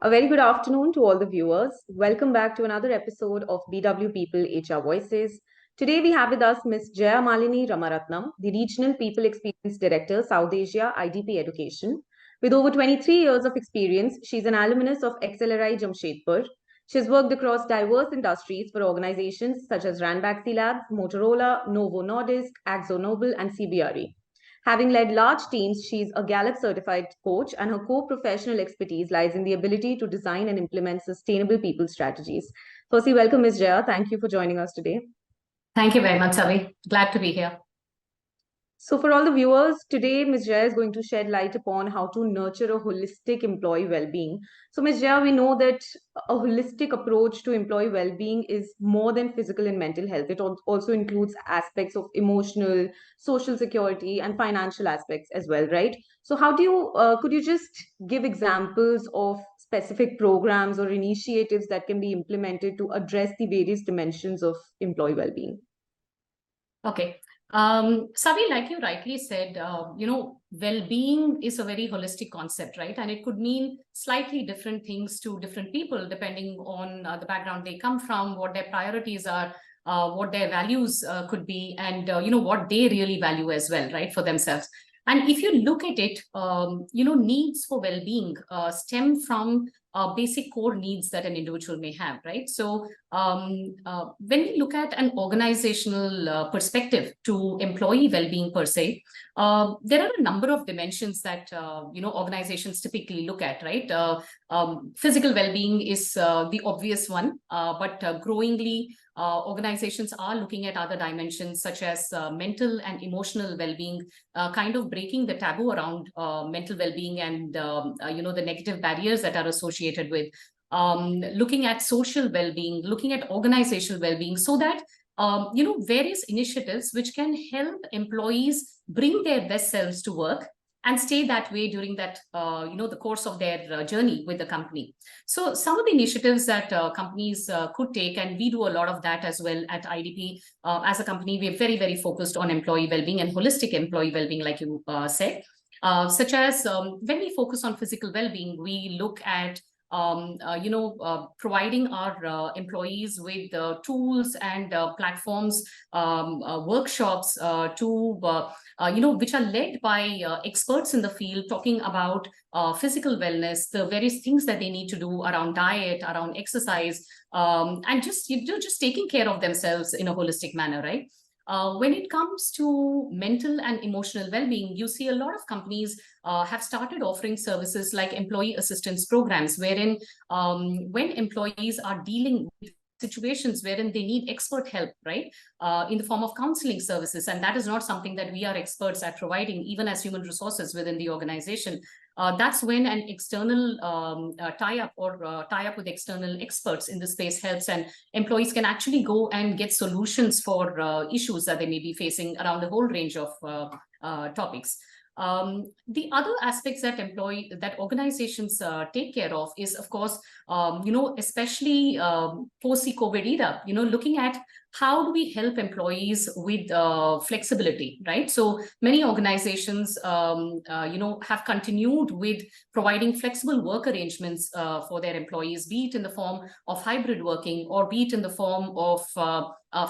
A very good afternoon to all the viewers. Welcome back to another episode of BW People HR Voices. Today we have with us Ms. Jayamalini Ramaratnam, the Regional People Experience Director, South Asia, IDP Education. With over 23 years of experience, she's an alumnus of XLRI Jamshedpur. She's worked across diverse industries for organizations such as Ranbaxy Labs, Motorola, Novo Nordisk, AkzoNobel, and CBRE. Having led large teams, she's a Gallup certified coach, and her core professional expertise lies in the ability to design and implement sustainable people strategies. Firstly, welcome, Ms. Jaya. Thank you for joining us today. Thank you very much, Savi. Glad to be here. So, for all the viewers, today Ms. Jaya is going to shed light upon how to nurture a holistic employee well-being. So, Ms. Jaya, we know that a holistic approach to employee well-being is more than physical and mental health. It also includes aspects of emotional, social security, and financial aspects as well, right? So, how do you could you just give examples of specific programs or initiatives that can be implemented to address the various dimensions of employee well-being? Okay. Savi, like you rightly said, well-being is a very holistic concept, right? And it could mean slightly different things to different people, depending on the background they come from, what their priorities are, what their values could be, and, what they really value as well, right, for themselves. And if you look at it, needs for well-being stem from basic core needs that an individual may have, right? So when we look at an organizational perspective to employee well-being per se, there are a number of dimensions that organizations typically look at, right? Physical well-being is the obvious one, but growingly organizations are looking at other dimensions such as mental and emotional well-being, kind of breaking the taboo around mental well-being and the negative barriers that are associated with looking at social well-being, looking at organizational well-being, so that various initiatives which can help employees bring their best selves to work and stay that way during that the course of their journey with the company. So some of the initiatives that companies could take, and we do a lot of that as well at IDP. As a company, we're very, very focused on employee well-being and holistic employee well-being, like you said. Such as when we focus on physical well-being, we look at providing our employees with tools and platforms, workshops which are led by experts in the field, talking about physical wellness, the various things that they need to do around diet, around exercise, and just taking care of themselves in a holistic manner, right? When it comes to mental and emotional well-being, you see a lot of companies have started offering services like employee assistance programs, wherein when employees are dealing with situations wherein they need expert help, right, in the form of counseling services. And that is not something that we are experts at providing, even as human resources within the organization. That's when an external tie-up or tie-up with external experts in the space helps, and employees can actually go and get solutions for issues that they may be facing around a whole range of topics. The other aspects that organizations take care of is, of course, especially post the COVID era, looking at how do we help employees with flexibility, right? So many organizations, have continued with providing flexible work arrangements for their employees, be it in the form of hybrid working or be it in the form of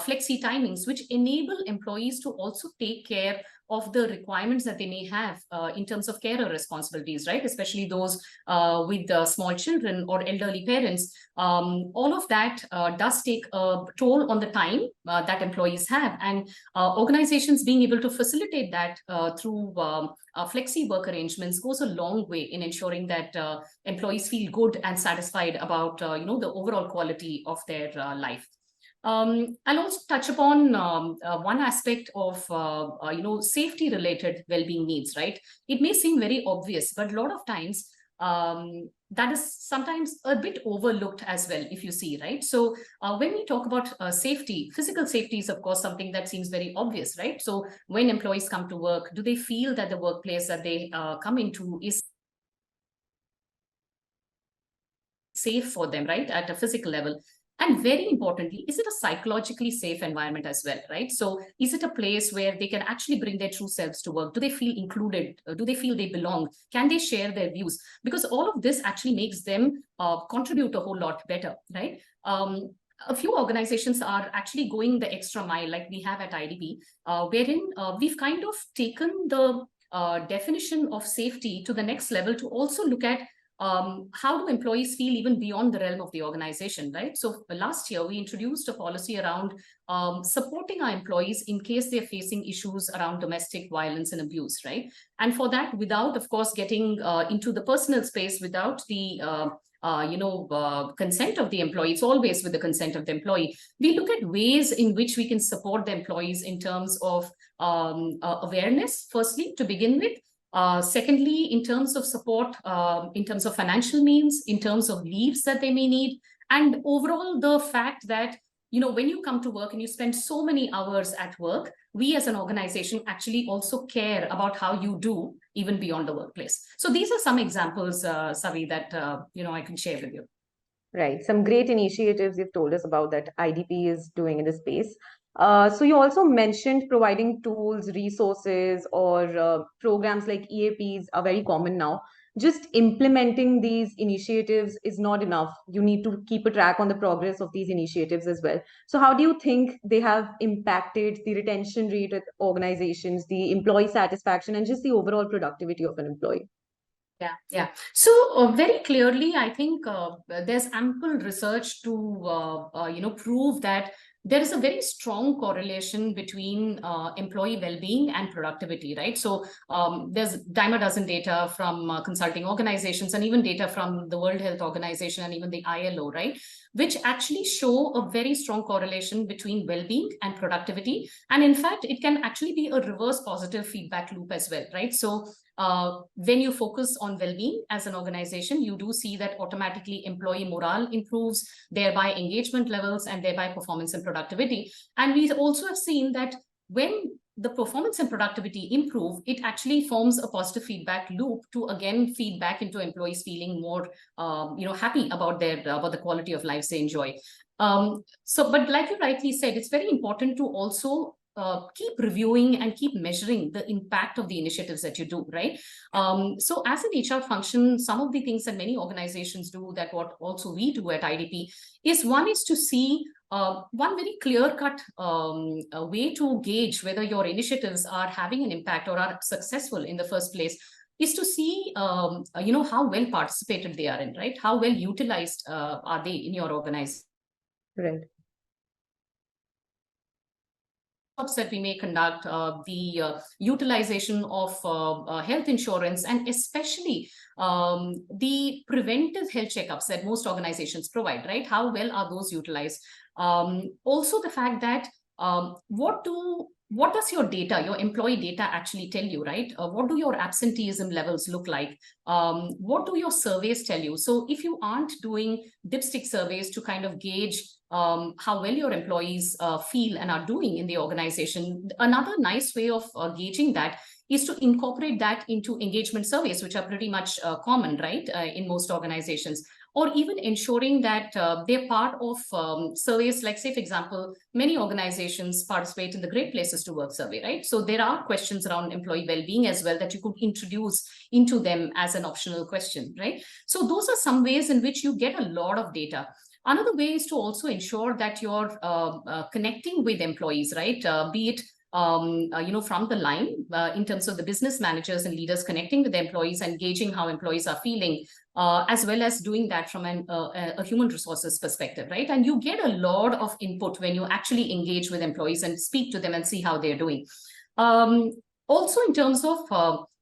flexi timings, which enable employees to also take care of the requirements that they may have in terms of carer responsibilities, right? Especially those with small children or elderly parents. All of that does take a toll on the time that employees have, and organizations being able to facilitate that through flexi work arrangements goes a long way in ensuring that employees feel good and satisfied about the overall quality of their life. I'll also touch upon one aspect of safety related well-being needs, right? It may seem very obvious, but a lot of times that is sometimes a bit overlooked as well, if you see, right? So when we talk about safety, physical safety is, of course, something that seems very obvious, right? So when employees come to work, do they feel that the workplace that they come into is safe for them, right, at a physical level? And very importantly, is it a psychologically safe environment as well, right? So is it a place where they can actually bring their true selves to work? Do they feel included? Do they feel they belong? Can they share their views? Because all of this actually makes them contribute a whole lot better, right? A few organizations are actually going the extra mile, like we have at IDP, wherein we've kind of taken the definition of safety to the next level to also look at how do employees feel even beyond the realm of the organization, right? So last year, we introduced a policy around supporting our employees in case they're facing issues around domestic violence and abuse, right? And for that, without, of course, getting into the personal space, without the consent of the employee, it's always with the consent of the employee. We look at ways in which we can support the employees in terms of awareness, firstly, to begin with. Secondly, in terms of support, in terms of financial means, in terms of leaves that they may need, and overall the fact that, you know, when you come to work and you spend so many hours at work, we as an organization actually also care about how you do even beyond the workplace. So these are some examples, Savi, that I can share with you. Right. Some great initiatives you've told us about that IDP is doing in this space. So you also mentioned providing tools, resources, or programs like EAPs are very common now. Just implementing these initiatives is not enough. You need to keep a track on the progress of these initiatives as well. So how do you think they have impacted the retention rate at organizations, the employee satisfaction, and just the overall productivity of an employee? Yeah. So very clearly, I think there's ample research to prove that there is a very strong correlation between employee well-being and productivity, right? So there's dime a dozen data from consulting organizations and even data from the World Health Organization and even the ILO, right, which actually show a very strong correlation between well-being and productivity. And in fact, it can actually be a reverse positive feedback loop as well, right? So when you focus on well-being as an organization, you do see that automatically employee morale improves, thereby engagement levels, and thereby performance and productivity. And we also have seen that when the performance and productivity improve, it actually forms a positive feedback loop to again feed back into employees feeling more, happy about the quality of lives they enjoy. But like you rightly said, it's very important to also keep reviewing and keep measuring the impact of the initiatives that you do, right? So as an HR function, some of the things that many organizations do, that what also we do at IDP, is one is to see one very clear-cut way to gauge whether your initiatives are having an impact or are successful in the first place, is to see how well participated they are in, right? How well utilized are they in your organization? Right. That we may conduct, the utilization of health insurance, and especially the preventive health checkups that most organizations provide, right? How well are those utilized? Also, the fact that what does your data, your employee data actually tell you, right? What do your absenteeism levels look like? What do your surveys tell you? So if you aren't doing dipstick surveys to kind of gauge how well your employees feel and are doing in the organization, another nice way of gauging that is to incorporate that into engagement surveys, which are pretty much common, right, in most organizations. Or even ensuring that they're part of surveys, like, say, for example, many organizations participate in the Great Places to Work survey, right? So there are questions around employee well-being as well that you could introduce into them as an optional question, right? So those are some ways in which you get a lot of data. Another way is to also ensure that you're connecting with employees, right? Be it from the line, in terms of the business managers and leaders connecting with the employees and gauging how employees are feeling, as well as doing that from a human resources perspective, right? And you get a lot of input when you actually engage with employees and speak to them and see how they're doing. Also, in terms of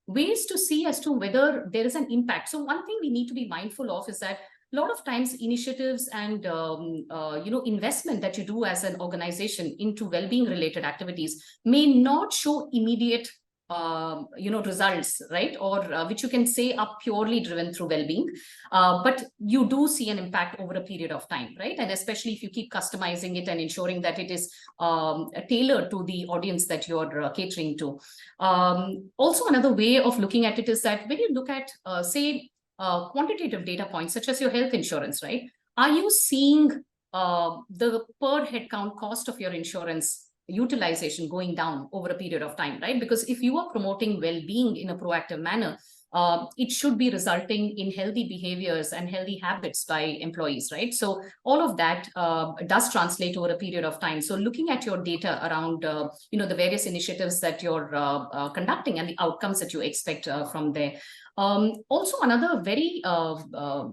ways to see as to whether there is an impact. So one thing we need to be mindful of is that a lot of times initiatives and investment that you do as an organization into well-being related activities may not show immediate results, right? Or which you can say are purely driven through well-being, but you do see an impact over a period of time, right? And especially if you keep customizing it and ensuring that it is tailored to the audience that you're catering to. Also, another way of looking at it is that when you look at say quantitative data points such as your health insurance, right? Are you seeing the per headcount cost of your insurance utilization going down over a period of time, right? Because if you are promoting well-being in a proactive manner, it should be resulting in healthy behaviors and healthy habits by employees, right? So all of that does translate over a period of time. So looking at your data around, the various initiatives that you're conducting and the outcomes that you expect from there. Also, another very a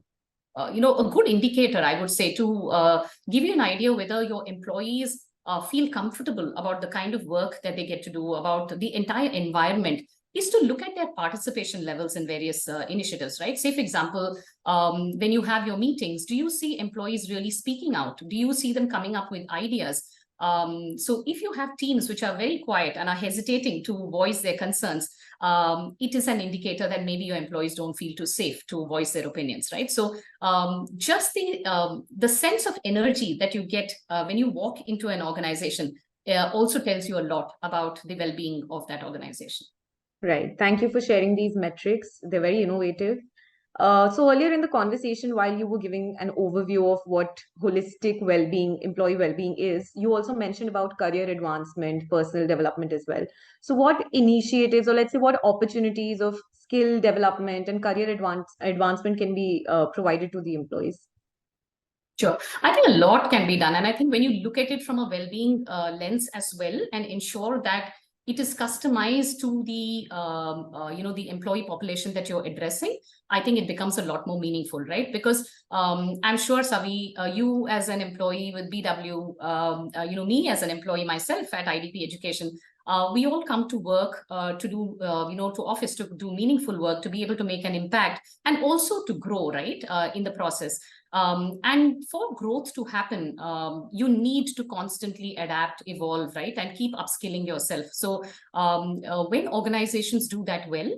good indicator, I would say, to give you an idea whether your employees feel comfortable about the kind of work that they get to do, about the entire environment, is to look at their participation levels in various initiatives, right? Say, for example, when you have your meetings, do you see employees really speaking out? Do you see them coming up with ideas? So if you have teams which are very quiet and are hesitating to voice their concerns, it is an indicator that maybe your employees don't feel too safe to voice their opinions, right? So just the sense of energy that you get when you walk into an organization also tells you a lot about the well-being of that organization. Right. Thank you for sharing these metrics. They're very innovative. So earlier in the conversation, while you were giving an overview of what holistic well-being, employee well-being is, you also mentioned about career advancement, personal development as well. So what initiatives, or let's say what opportunities of skill development and career advancement can be provided to the employees? Sure. I think a lot can be done. And I think when you look at it from a well-being lens as well, and ensure that it is customized to the employee population that you're addressing, I think it becomes a lot more meaningful, right? Because I'm sure, Savi, you as an employee with BW, me as an employee myself at IDP Education, we all come to work to do, to office to do meaningful work, to be able to make an impact, and also to grow, right, in the process. And for growth to happen, you need to constantly adapt, evolve, right, and keep upskilling yourself. So when organizations do that well,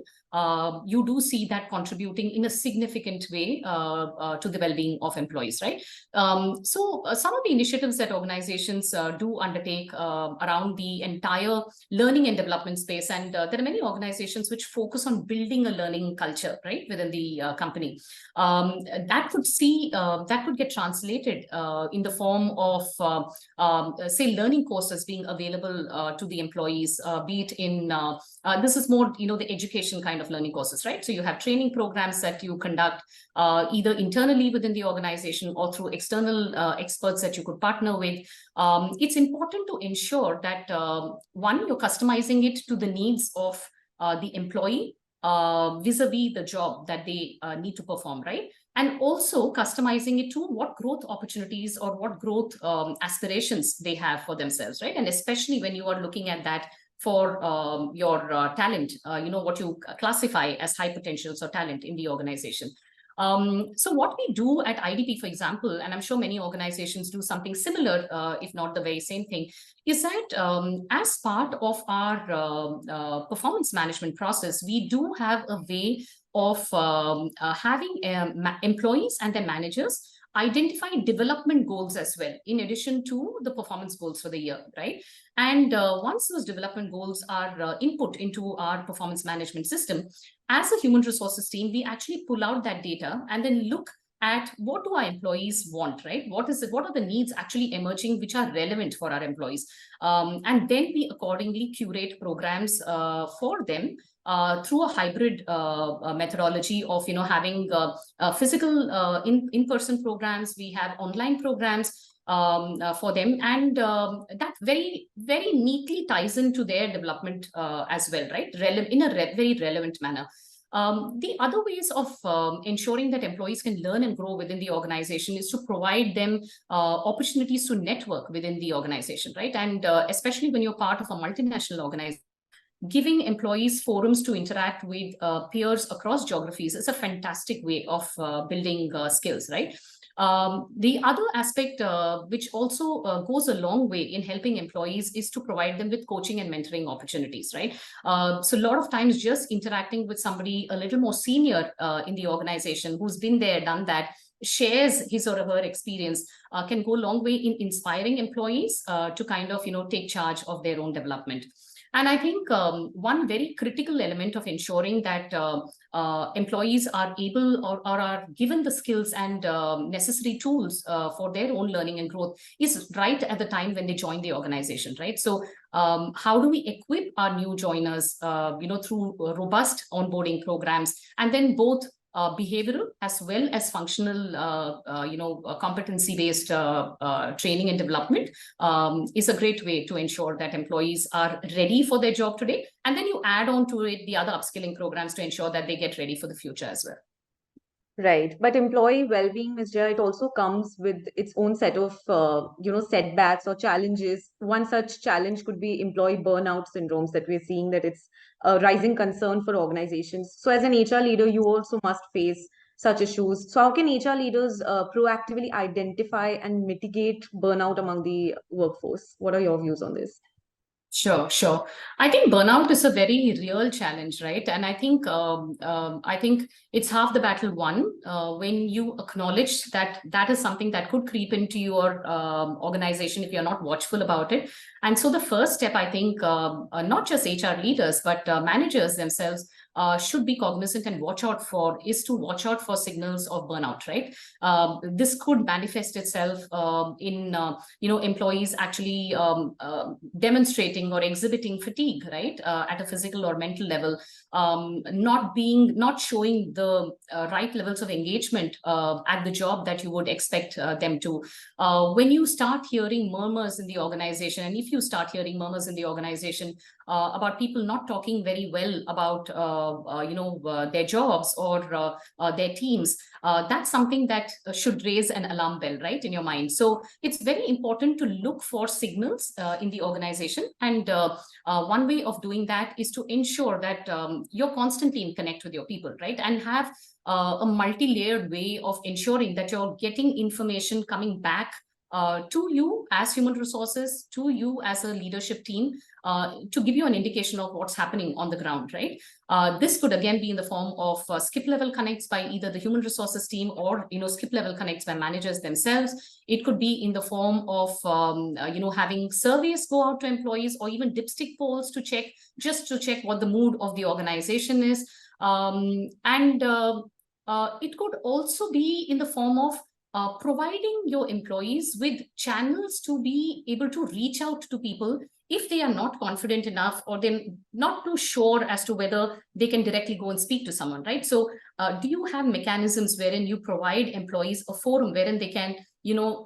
you do see that contributing in a significant way to the well-being of employees, right? So some of the initiatives that organizations do undertake around the entire learning and development space, and there are many organizations which focus on building a learning culture, right, within the company. That could get translated in the form of, say, learning courses being available to the employees, be it in, this is more, the education kind of learning courses, right? So you have training programs that you conduct either internally within the organization or through external experts that you could partner with. It's important to ensure that, one, you're customizing it to the needs of the employee vis-a-vis the job that they need to perform, right? And also customizing it to what growth opportunities or what growth aspirations they have for themselves, right? And especially when you are looking at that for your talent, what you classify as high potentials or talent in the organization. So what we do at IDP, for example, and I'm sure many organizations do something similar, if not the very same thing, is that as part of our performance management process, we do have a way of having employees and their managers identify development goals as well, in addition to the performance goals for the year, right? And once those development goals are input into our performance management system, as a human resources team, we actually pull out that data and then look at what do our employees want, right? What are the needs actually emerging which are relevant for our employees? And then we accordingly curate programs for them through a hybrid methodology of having physical in-person programs. We have online programs for them, and that very, very neatly ties into their development as well, right? In a very relevant manner. The other ways of ensuring that employees can learn and grow within the organization is to provide them opportunities to network within the organization, right? And especially when you're part of a multinational organization, giving employees forums to interact with peers across geographies is a fantastic way of building skills, right? The other aspect which also goes a long way in helping employees is to provide them with coaching and mentoring opportunities, right? So a lot of times just interacting with somebody a little more senior in the organization who's been there, done that, shares his or her experience can go a long way in inspiring employees to kind of, take charge of their own development. And I think one very critical element of ensuring that employees are able or are given the skills and necessary tools for their own learning and growth is right at the time when they join the organization, right? So how do we equip our new joiners, through robust onboarding programs, and then both behavioral as well as functional, competency-based training and development is a great way to ensure that employees are ready for their job today. And then you add on to it the other upskilling programs to ensure that they get ready for the future as well. Right. But employee well-being, Ms. Jaya, it also comes with its own set of, setbacks or challenges. One such challenge could be employee burnout syndromes that we're seeing that it's a rising concern for organizations. So as an HR leader, you also must face such issues. So how can HR leaders proactively identify and mitigate burnout among the workforce? What are your views on this? Sure, sure. I think burnout is a very real challenge, right? And I think it's half the battle won when you acknowledge that that is something that could creep into your organization if you're not watchful about it. And so the first step, I think, not just HR leaders but managers themselves should be cognizant and watch out for is to watch out for signals of burnout, right? This could manifest itself in employees actually demonstrating or exhibiting fatigue, right, at a physical or mental level, not showing the right levels of engagement at the job that you would expect them to. When you start hearing murmurs in the organization, and if you start hearing murmurs in the organization about people not talking very well about their jobs or their teams, that's something that should raise an alarm bell, right, in your mind. So it's very important to look for signals in the organization, and one way of doing that is to ensure that you're constantly in connect with your people, right, and have a multi-layered way of ensuring that you're getting information coming back to you as human resources, to you as a leadership team, to give you an indication of what's happening on the ground, right? This could again be in the form of skip level connects by either the human resources team or skip level connects by managers themselves. It could be in the form of having surveys go out to employees, or even dipstick polls to check what the mood of the organization is. And it could also be in the form of providing your employees with channels to be able to reach out to people if they are not confident enough, or they're not too sure as to whether they can directly go and speak to someone, right? So do you have mechanisms wherein you provide employees a forum wherein they can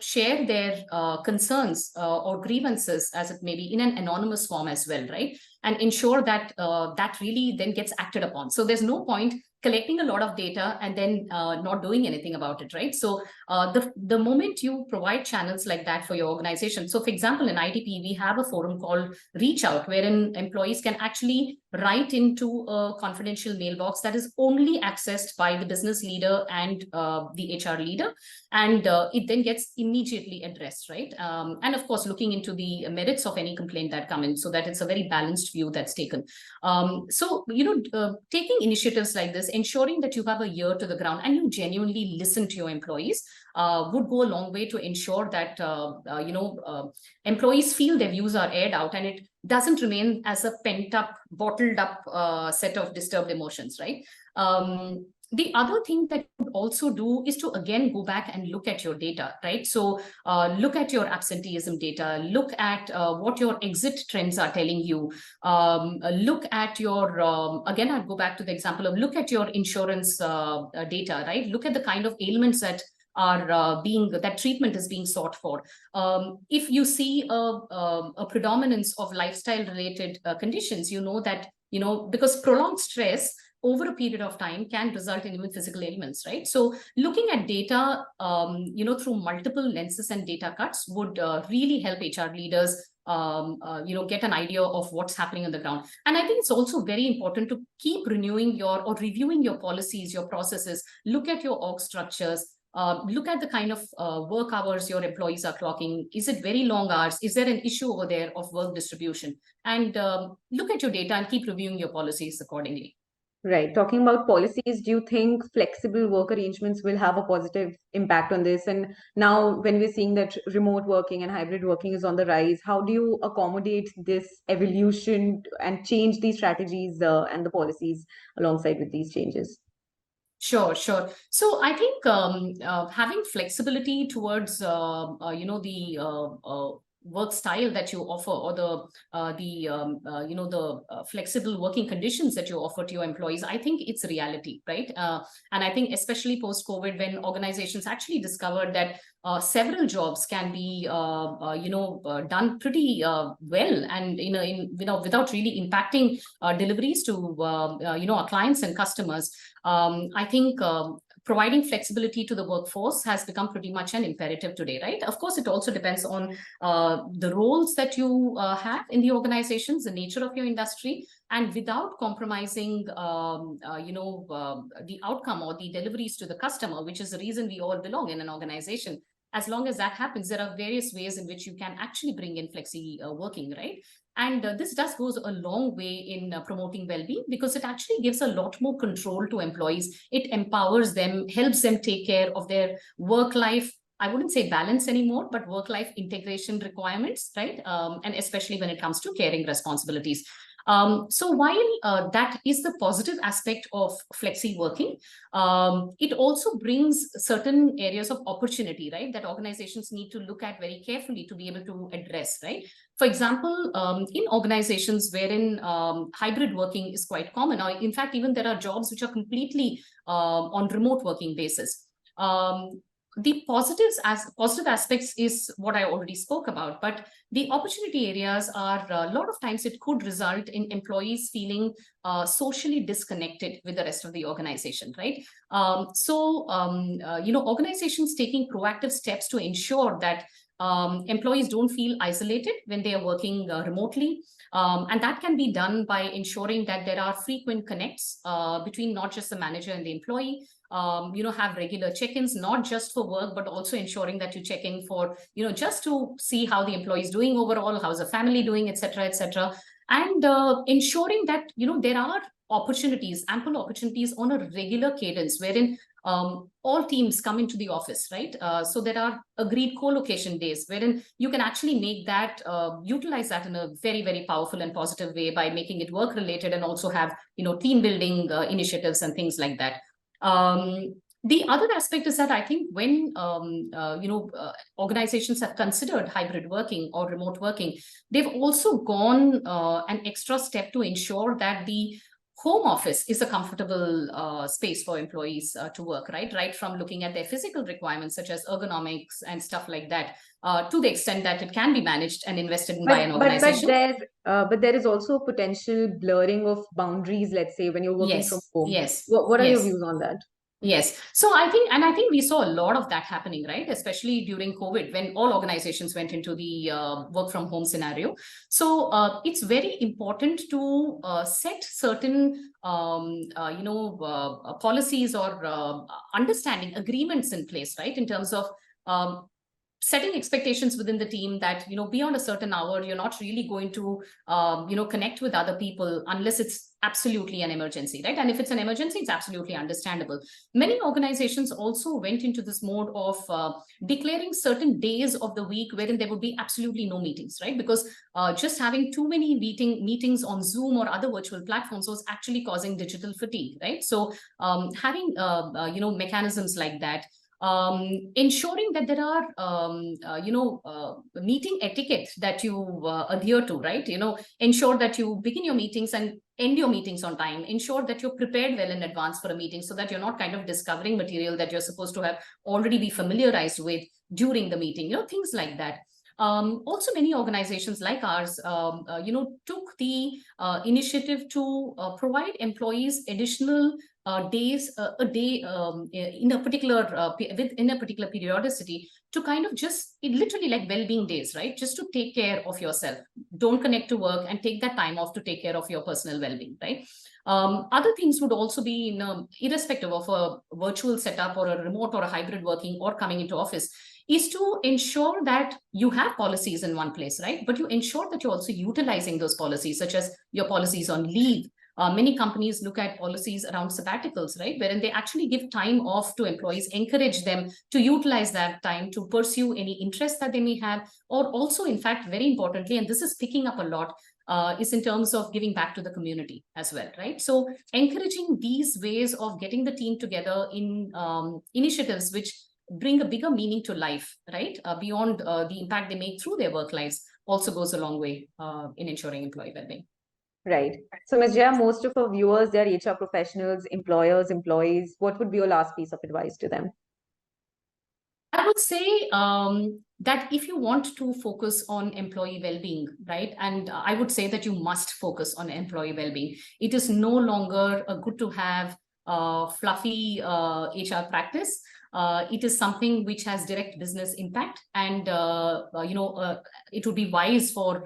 share their concerns or grievances, as it may be, in an anonymous form as well, right? And ensure that that really then gets acted upon. So there's no point collecting a lot of data and then not doing anything about it, right? So the moment you provide channels like that for your organization, so for example, in IDP, we have a forum called Reach Out, wherein employees can actually write into a confidential mailbox that is only accessed by the business leader and the HR leader, and it then gets immediately addressed, right? And of course, looking into the merits of any complaint that come in, so that it's a very balanced view that's taken. Taking initiatives like this, ensuring that you have a ear to the ground and you genuinely listen to your employees would go a long way to ensure that employees feel their views are aired out, and it doesn't remain as a pent up, bottled up set of disturbed emotions, right? The other thing that you could also do is to again go back and look at your data, right? So look at your absenteeism data, look at what your exit trends are telling you, look at your, again, I'd go back to the example of look at your insurance data, right? Look at the kind of ailments that are that treatment is being sought for. If you see a predominance of lifestyle related conditions, that, because prolonged stress over a period of time can result in even physical ailments, right? So looking at data, through multiple lenses and data cuts would really help HR leaders, get an idea of what's happening on the ground. And I think it's also very important to keep renewing or reviewing your policies, your processes, look at your org structures, look at the kind of work hours your employees are clocking. Is it very long hours? Is there an issue over there of work distribution? And look at your data and keep reviewing your policies accordingly. Right. Talking about policies, do you think flexible work arrangements will have a positive impact on this? And now, when we're seeing that remote working and hybrid working is on the rise, how do you accommodate this evolution and change these strategies and the policies alongside with these changes? Sure, sure. So I think having flexibility towards the work style that you offer, or the flexible working conditions that you offer to your employees, I think it's a reality, right? And I think especially post COVID, when organizations actually discovered that several jobs can be done pretty well, and without really impacting deliveries to our clients and customers. I think providing flexibility to the workforce has become pretty much an imperative today, right? Of course, it also depends on the roles that you have in the organizations, the nature of your industry, and without compromising, the outcome or the deliveries to the customer, which is the reason we all belong in an organization. As long as that happens, there are various ways in which you can actually bring in flexi working, right? And this does goes a long way in promoting well-being, because it actually gives a lot more control to employees. It empowers them, helps them take care of their work life. I wouldn't say balance anymore, but work life integration requirements, right? And especially when it comes to caring responsibilities. So while that is the positive aspect of flexi working, it also brings certain areas of opportunity, right, that organizations need to look at very carefully to be able to address, right? For example, in organizations wherein hybrid working is quite common, or in fact, even there are jobs which are completely on remote working basis. The positive aspects is what I already spoke about, but the opportunity areas are a lot of times it could result in employees feeling socially disconnected with the rest of the organization, right? Organizations taking proactive steps to ensure that employees don't feel isolated when they are working remotely. And that can be done by ensuring that there are frequent connects between not just the manager and the employee. Have regular check-ins, not just for work, but also ensuring that you check in for, just to see how the employee is doing overall, how's the family doing, etc., etc. And ensuring that, there are opportunities, ample opportunities on a regular cadence, wherein all teams come into the office, right? So there are agreed co-location days wherein you can actually make that, utilize that in a very, very powerful and positive way by making it work related, and also have, team building initiatives and things like that. The other aspect is that I think when organizations have considered hybrid working or remote working, they've also gone an extra step to ensure that the home office is a comfortable space for employees to work, right? Right from looking at their physical requirements, such as ergonomics and stuff like that, to the extent that it can be managed and invested in by an organization. But there is also a potential blurring of boundaries, let's say, when you're working from Yes, home. yes, What are your yes. views on that? Yes. So I think we saw a lot of that happening, right? Especially during COVID, when all organizations went into the work from home scenario. So it's very important to set certain, policies or understanding agreements in place, right? In terms of setting expectations within the team that, beyond a certain hour, you're not really going to connect with other people unless it's absolutely an emergency, right? And if it's an emergency, it's absolutely understandable. Many organizations also went into this mode of declaring certain days of the week wherein there would be absolutely no meetings, right? Because just having too many meetings on Zoom or other virtual platforms was actually causing digital fatigue, right? So having mechanisms like that, ensuring that there are meeting etiquette that you adhere to, right? Ensure that you begin your meetings and end your meetings on time. Ensure that you're prepared well in advance for a meeting, so that you're not kind of discovering material that you're supposed to have already be familiarized with during the meeting, things like that. Also, many organizations like ours, took the initiative to provide employees additional days a day, in a particular within a particular periodicity, to kind of just literally like well-being days, right? Just to take care of yourself. Don't connect to work and take that time off to take care of your personal well-being, right? Other things would also be irrespective of a virtual setup or a remote or a hybrid working or coming into office, is to ensure that you have policies in one place, right? But you ensure that you're also utilizing those policies, such as your policies on leave, Many companies look at policies around sabbaticals, right, wherein they actually give time off to employees, encourage them to utilize that time to pursue any interest that they may have, or also, in fact, very importantly, and this is picking up a lot, is in terms of giving back to the community as well, right? So encouraging these ways of getting the team together in initiatives which bring a bigger meaning to life, right? Beyond the impact they make through their work lives also goes a long way in ensuring employee well-being. Right. So, Ms. Jaya, most of our viewers, they're HR professionals, employers, employees. What would be your last piece of advice to them? I would say that if you want to focus on employee well-being, right, and I would say that you must focus on employee well-being. It is no longer good to have fluffy HR practice. It is something which has direct business impact, and it would be wise for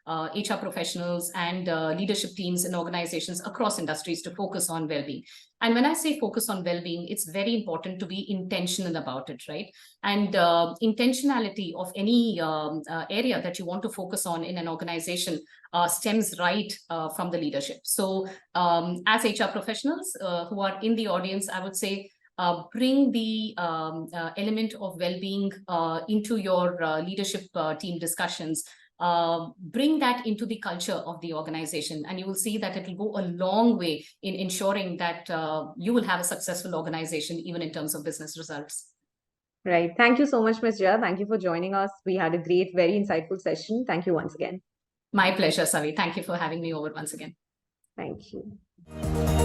HR professionals and leadership teams in organizations across industries to focus on well-being. And when I say focus on well-being, it's very important to be intentional about it, right? And intentionality of any area that you want to focus on in an organization stems right from the leadership. So as HR professionals who are in the audience, I would say bring the element of well-being into your leadership team discussions. Bring that into the culture of the organization, and you will see that it will go a long way in ensuring that you will have a successful organization, even in terms of business results. Right. Thank you so much, Ms. Jaya. Thank you for joining us. We had a great, very insightful session. Thank you once again. My pleasure, Savi. Thank you for having me over once again. Thank you.